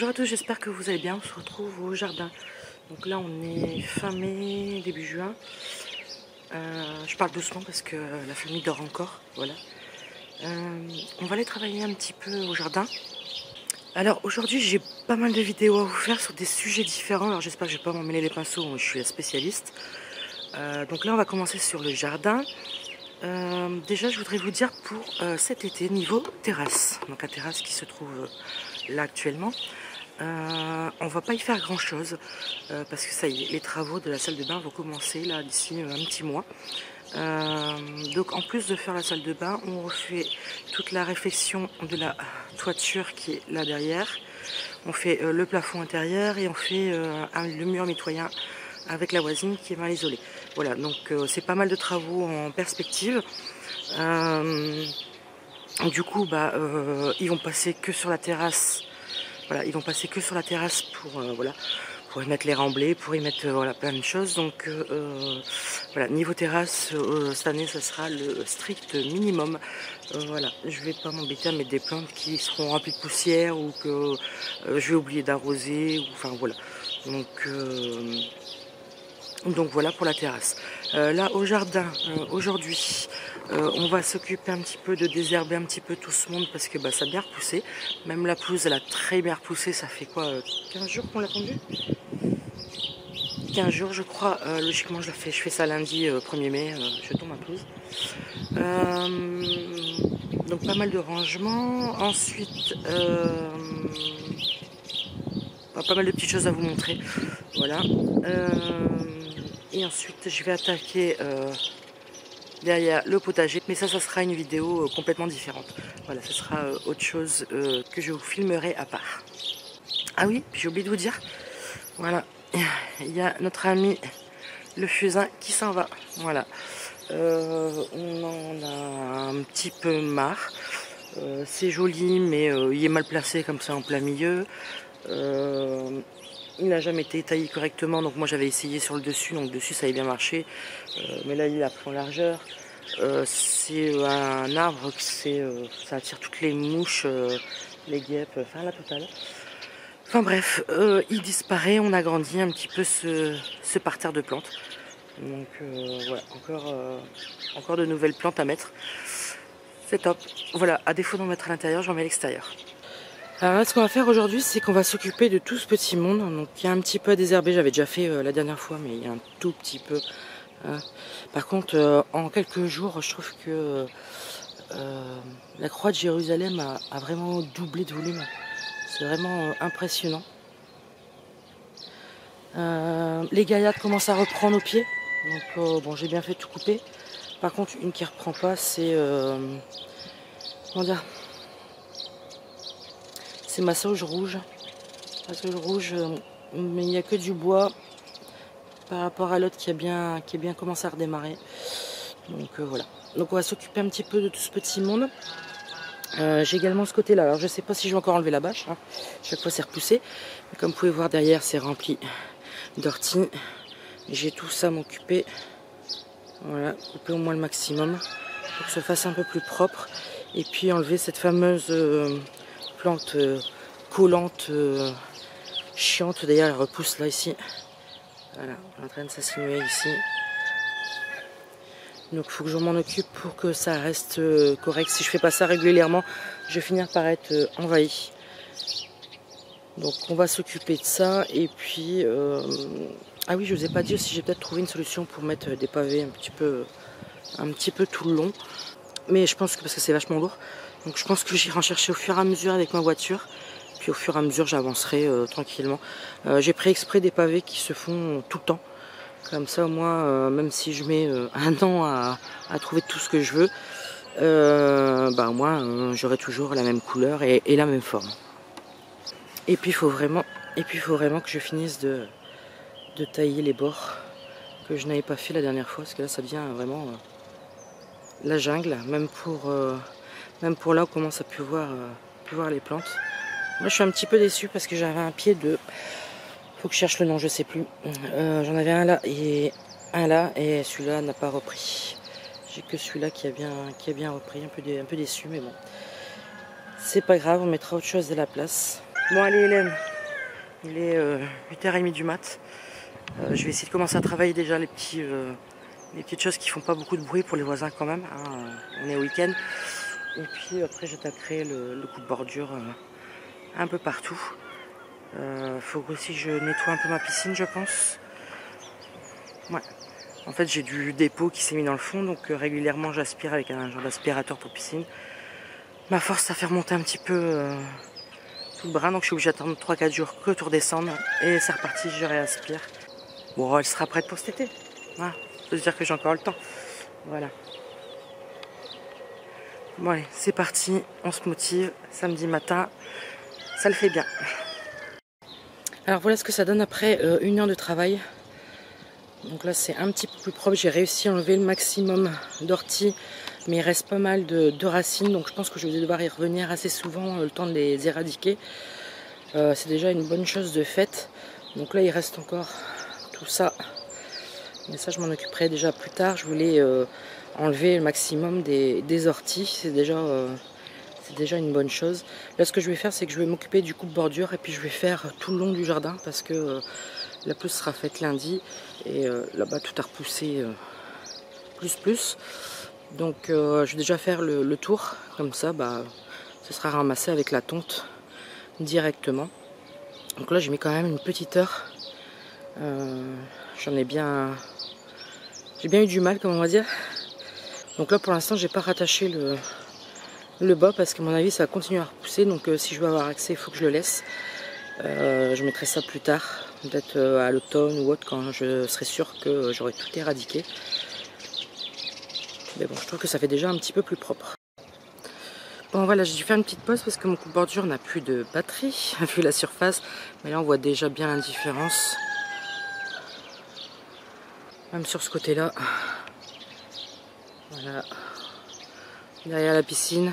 Bonjour à tous, j'espère que vous allez bien. On se retrouve au jardin. Donc là, on est fin mai, début juin. Je parle doucement parce que la famille dort encore. Voilà. On va aller travailler un petit peu au jardin. Alors aujourd'hui, j'ai pas mal de vidéos à vous faire sur des sujets différents. Alors j'espère que je vais pas m'emmêler les pinceaux. Moi, je suis la spécialiste. Donc là, on va commencer sur le jardin. Déjà, je voudrais vous dire pour cet été, niveau terrasse. Donc la terrasse qui se trouve là actuellement. On va pas y faire grand chose parce que ça y est, les travaux de la salle de bain vont commencer là d'ici un petit mois. Donc en plus de faire la salle de bain, on refait toute la réfection de la toiture qui est là derrière. On fait le plafond intérieur et on fait le mur mitoyen avec la voisine qui est mal isolée. Voilà, donc c'est pas mal de travaux en perspective. Du coup, ils vont passer que sur la terrasse. Voilà, ils vont passer que sur la terrasse pour y mettre les remblais, pour y mettre plein de choses. Donc voilà, niveau terrasse, cette année, ça sera le strict minimum. Voilà, je vais pas m'embêter à mettre des plantes qui seront remplies de poussière ou que je vais oublier d'arroser. Enfin voilà. Donc voilà pour la terrasse. Là au jardin, aujourd'hui, on va s'occuper un petit peu de désherber un petit peu tout ce monde parce que ça a bien repoussé. Même la pelouse, elle a très bien repoussé. Ça fait quoi, 15 jours qu'on l'a tondue 15 jours je crois. Logiquement je fais ça lundi 1er mai, je tombe ma pelouse. Donc pas mal de rangements. Ensuite, pas mal de petites choses à vous montrer. Voilà. Et ensuite je vais attaquer derrière le potager, mais ça sera une vidéo complètement différente. Voilà, ça sera autre chose que je vous filmerai à part. Ah oui, j'ai oublié de vous dire, voilà, il y a notre ami le fusain qui s'en va. Voilà, on en a un petit peu marre. C'est joli, mais il est mal placé comme ça en plein milieu. Il n'a jamais été taillé correctement, donc moi j'avais essayé sur le dessus, donc dessus ça avait bien marché, mais là il a pris en largeur. C'est un arbre que ça attire toutes les mouches, les guêpes, enfin la totale. Enfin bref, il disparaît, on agrandit un petit peu ce parterre de plantes. Donc voilà, encore de nouvelles plantes à mettre. C'est top. Voilà, à défaut d'en mettre à l'intérieur, j'en mets à l'extérieur. Alors là, ce qu'on va faire aujourd'hui, c'est qu'on va s'occuper de tout ce petit monde. Donc il y a un petit peu à désherber, j'avais déjà fait la dernière fois, mais il y a un tout petit peu. Par contre, en quelques jours, je trouve que la croix de Jérusalem a vraiment doublé de volume. C'est vraiment impressionnant. Les gaillardes commencent à reprendre au pied. Donc bon, j'ai bien fait de tout couper. Par contre, une qui reprend pas, c'est comment dire, c'est ma sauge rouge. La sauge rouge, mais il n'y a que du bois par rapport à l'autre qui a bien commencé à redémarrer. Donc voilà. Donc on va s'occuper un petit peu de tout ce petit monde. J'ai également ce côté là. Alors je sais pas si je vais encore enlever la bâche. Chaque fois c'est repoussé. Mais comme vous pouvez voir derrière, c'est rempli d'orties. J'ai tout ça à m'occuper. Voilà, couper au moins le maximum pour que ça fasse un peu plus propre. Et puis enlever cette fameuse plante collante, chiante. D'ailleurs elle repousse là ici. Voilà, elle est en train de s'insinuer ici. Donc il faut que je m'en occupe pour que ça reste correct. Si je fais pas ça régulièrement, je vais finir par être envahi. Donc on va s'occuper de ça. Et puis, ah oui, je vous ai pas dit aussi, j'ai peut-être trouvé une solution pour mettre des pavés un petit peu tout le long. Mais je pense que, parce que c'est vachement lourd, donc je pense que j'irai en chercher au fur et à mesure avec ma voiture. Puis au fur et à mesure, j'avancerai tranquillement. J'ai pris exprès des pavés qui se font tout le temps. Comme ça, au moins, même si je mets un an à trouver tout ce que je veux, au moins, j'aurai toujours la même couleur et la même forme. Et puis, il faut vraiment que je finisse de tailler les bords que je n'avais pas fait la dernière fois, parce que là, ça devient vraiment la jungle, même pour là où on commence à pouvoir les plantes. Moi, je suis un petit peu déçue parce que j'avais un pied de... Faut que je cherche le nom, je sais plus. J'en avais un là et celui-là n'a pas repris. J'ai que celui-là qui a bien repris, un peu déçu, mais bon. C'est pas grave, on mettra autre chose à la place. Bon allez Hélène, Il est 8h30 du mat. Je vais essayer de commencer à travailler déjà les petites choses qui font pas beaucoup de bruit pour les voisins quand même. Hein. On est au week-end. Et puis après j'attaquerai le coup de bordure un peu partout. Faut aussi que je nettoie un peu ma piscine, je pense. Ouais. En fait j'ai du dépôt qui s'est mis dans le fond, donc régulièrement j'aspire avec un genre d'aspirateur pour piscine. Ma force à faire monter un petit peu tout le brin, donc je suis obligée d'attendre 3-4 jours que tout redescendre. Et c'est reparti, je réaspire. Bon, elle sera prête pour cet été. Voilà. Faut se dire que j'ai encore le temps. Voilà. Bon allez, c'est parti, on se motive. Samedi matin, ça le fait bien. Alors voilà ce que ça donne après 1 heure de travail. Donc là c'est un petit peu plus propre. J'ai réussi à enlever le maximum d'orties, mais il reste pas mal de racines. Donc je pense que je vais devoir y revenir assez souvent, le temps de les éradiquer. C'est déjà une bonne chose de faite. Donc là il reste encore tout ça. Mais ça je m'en occuperai déjà plus tard. Je voulais enlever le maximum des orties. C'est déjà une bonne chose. Là ce que je vais faire c'est que je vais m'occuper du coupe-bordure et puis je vais faire tout le long du jardin parce que la pelouse sera faite lundi et là-bas tout a repoussé plus. Donc je vais déjà faire le tour, comme ça ce sera ramassé avec la tonte directement. Donc là j'ai mis quand même une petite heure. J'ai bien eu du mal, comme on va dire. Donc là pour l'instant j'ai pas rattaché le bas parce qu'à mon avis ça va continuer à repousser. Donc si je veux avoir accès il faut que je le laisse. Je mettrai ça plus tard, peut-être à l'automne ou autre, quand je serai sûre que j'aurai tout éradiqué. Mais bon, je trouve que ça fait déjà un petit peu plus propre. Bon voilà, j'ai dû faire une petite pause parce que mon coupe-bordure n'a plus de batterie, vu la surface. Mais là on voit déjà bien la différence. Même sur ce côté-là. Voilà. Derrière la piscine.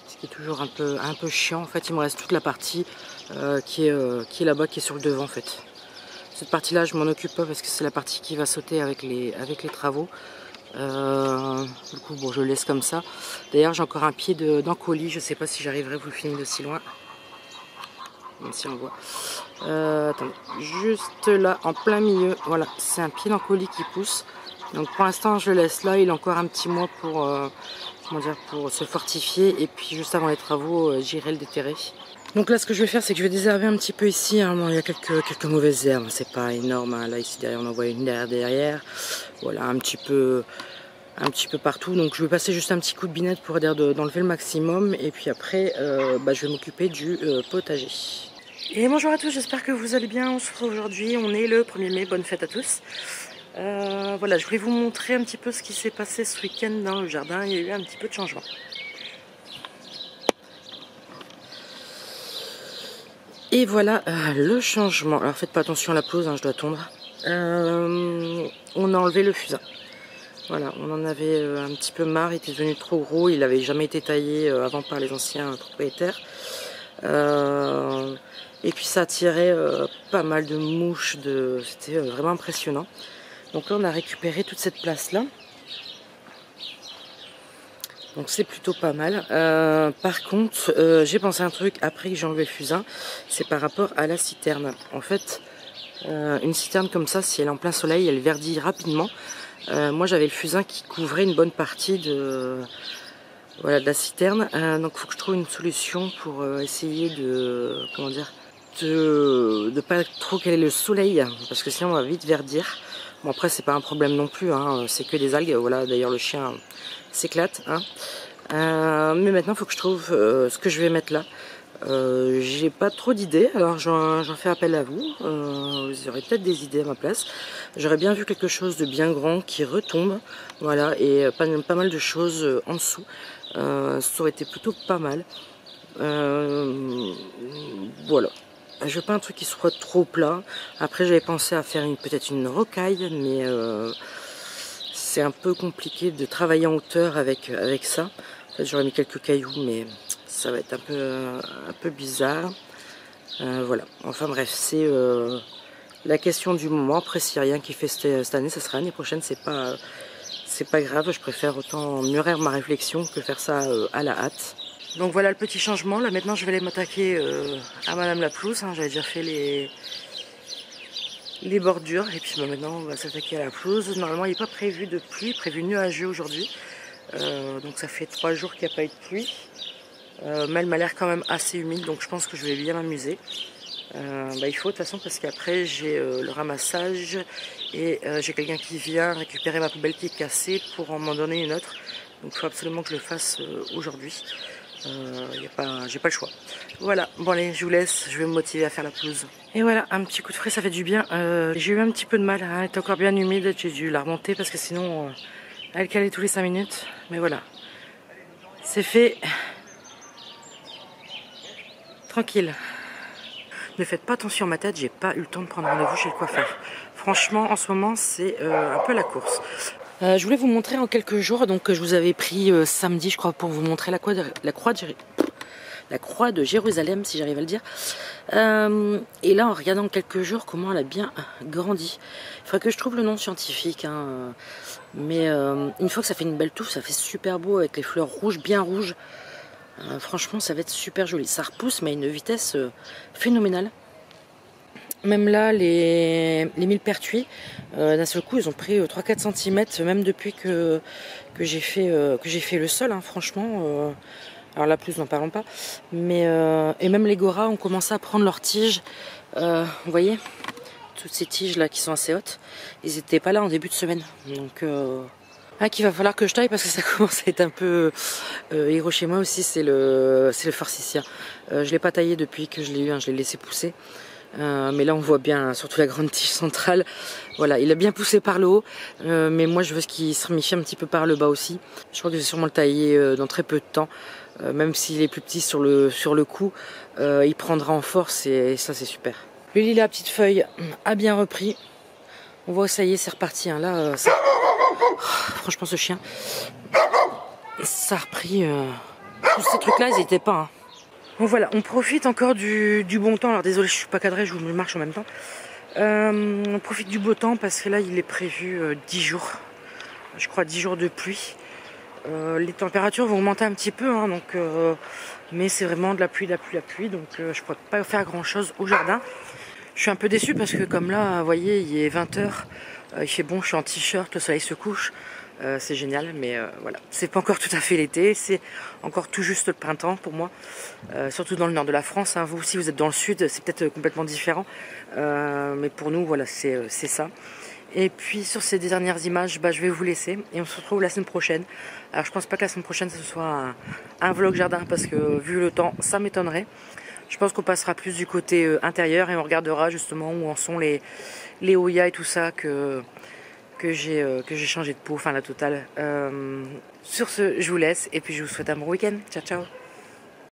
Ce qui est toujours un peu chiant. En fait, il me reste toute la partie qui est là-bas, qui est sur le devant en fait. Cette partie-là, je m'en occupe pas parce que c'est la partie qui va sauter avec les travaux. Du coup, bon, je le laisse comme ça. D'ailleurs, j'ai encore un pied d'encolie. Je sais pas si j'arriverai à vous le filmer d'aussi loin. Même si on voit. Attendez, juste là, en plein milieu. Voilà, c'est un pied d'encolie qui pousse. Donc pour l'instant, je le laisse là. Il a encore un petit mois pour, pour se fortifier. Et puis juste avant les travaux, j'irai le déterrer. Donc là ce que je vais faire c'est que je vais désherber un petit peu ici, hein. Bon, il y a quelques mauvaises herbes, c'est pas énorme, hein. Là ici derrière on en voit une derrière, voilà un petit peu partout. Donc je vais passer juste un petit coup de binette pour aider d'enlever le maximum et puis après je vais m'occuper du potager. Et bonjour à tous, j'espère que vous allez bien. On se retrouve aujourd'hui, on est le 1er mai, bonne fête à tous. Voilà, je voulais vous montrer un petit peu ce qui s'est passé ce week-end dans le jardin, il y a eu un petit peu de changement. Et voilà le changement. Alors faites pas attention à la pelouse, hein, je dois tondre. On a enlevé le fusain. Voilà, on en avait un petit peu marre, il était devenu trop gros, il n'avait jamais été taillé avant par les anciens propriétaires. Et puis ça attirait pas mal de mouches, c'était vraiment impressionnant. Donc là on a récupéré toute cette place-là. Donc c'est plutôt pas mal. Par contre, j'ai pensé à un truc après que j'ai enlevé le fusain, c'est par rapport à la citerne. En fait, une citerne comme ça, si elle est en plein soleil, elle verdit rapidement. Moi j'avais le fusain qui couvrait une bonne partie de la citerne. Donc il faut que je trouve une solution pour essayer de pas trop caler le soleil, parce que sinon on va vite verdir. Bon après c'est pas un problème non plus, hein, c'est que des algues. Voilà, d'ailleurs le chien s'éclate, hein. Mais maintenant il faut que je trouve ce que je vais mettre là. J'ai pas trop d'idées, alors j'en fais appel à vous. Vous aurez peut-être des idées à ma place. J'aurais bien vu quelque chose de bien grand qui retombe, voilà, et pas mal de choses en dessous. Ça aurait été plutôt pas mal. Voilà. Je veux pas un truc qui soit trop plat. Après j'avais pensé à faire peut-être une rocaille, mais c'est un peu compliqué de travailler en hauteur avec ça. En fait, j'aurais mis quelques cailloux, mais ça va être un peu bizarre. Voilà. Enfin bref, c'est la question du moment. Après, s'il n'y a rien qui fait cette année, ça sera l'année prochaine. C'est pas grave. Je préfère autant mûrir ma réflexion que faire ça à la hâte. Donc voilà le petit changement. Là maintenant je vais aller m'attaquer à Madame la pelouse. J'avais déjà fait les bordures. Et puis maintenant on va s'attaquer à la pelouse. Normalement il n'est pas prévu de pluie, prévu nuageux aujourd'hui. Donc ça fait 3 jours qu'il n'y a pas eu de pluie. Mais elle m'a l'air quand même assez humide, donc je pense que je vais bien m'amuser. Il faut de toute façon parce qu'après j'ai le ramassage et j'ai quelqu'un qui vient récupérer ma poubelle qui est cassée pour m'en donner une autre. Donc il faut absolument que je le fasse aujourd'hui. J'ai pas le choix. Voilà, bon allez, je vous laisse, je vais me motiver à faire la pelouse. Et voilà, un petit coup de frais, ça fait du bien. J'ai eu un petit peu de mal, elle est encore bien humide, j'ai dû la remonter parce que sinon elle calait tous les 5 minutes. Mais voilà, c'est fait. Tranquille. Ne faites pas attention à ma tête, j'ai pas eu le temps de prendre rendez-vous chez le coiffeur. Franchement, en ce moment, c'est un peu la course. Je voulais vous montrer en quelques jours, donc je vous avais pris samedi, je crois, pour vous montrer la croix de Jérusalem, si j'arrive à le dire. Et là, en regardant quelques jours, comment elle a bien grandi. Il faudrait que je trouve le nom scientifique. Mais une fois que ça fait une belle touffe, ça fait super beau avec les fleurs rouges, bien rouges. Franchement ça va être super joli, ça repousse mais à une vitesse phénoménale. Même là les millepertuis d'un seul coup ils ont pris 3-4 cm même depuis que j'ai fait le sol, franchement. Alors la pelouse n'en parlons pas, mais et même les goras ont commencé à prendre leurs tiges. Vous voyez toutes ces tiges là qui sont assez hautes, ils n'étaient pas là en début de semaine, donc qu'il va falloir que je taille parce que ça commence à être un peu Hiroshima aussi, c'est le forsythia. Je l'ai pas taillé depuis que je l'ai eu, je l'ai laissé pousser. Mais là on voit bien, surtout la grande tige centrale. Voilà, il a bien poussé par le haut, mais moi je veux qu'il se remifie un petit peu par le bas aussi. Je crois que je vais sûrement le tailler dans très peu de temps. Même s'il est plus petit sur le cou, il prendra en force et ça c'est super. Le lilas à petite feuille a bien repris. On voit, ça y est, c'est reparti. Là, ça... franchement, ce chien, ça a repris. Tous ces trucs-là, ils n'étaient pas. Bon, voilà, on profite encore du bon temps. Alors, désolé, je suis pas cadrée, je vous marche en même temps. On profite du beau temps parce que là, il est prévu 10 jours. Je crois 10 jours de pluie. Les températures vont augmenter un petit peu, mais c'est vraiment de la pluie. Donc, je ne pourrais pas faire grand-chose au jardin. Je suis un peu déçue parce que comme là, vous voyez, il est 20 h. Il fait bon, je suis en t-shirt, le soleil se couche. C'est génial, mais voilà. C'est pas encore tout à fait l'été, c'est encore tout juste le printemps pour moi. Surtout dans le nord de la France. Vous aussi, vous êtes dans le sud, c'est peut-être complètement différent. Mais pour nous, voilà, c'est ça. Et puis sur ces dernières images, je vais vous laisser et on se retrouve la semaine prochaine. Alors je pense pas que la semaine prochaine ce soit un vlog jardin parce que vu le temps, ça m'étonnerait. Je pense qu'on passera plus du côté intérieur et on regardera justement où en sont les Hoya et tout ça que j'ai changé de peau, la totale. Sur ce, je vous laisse et puis je vous souhaite un bon week-end. Ciao, ciao.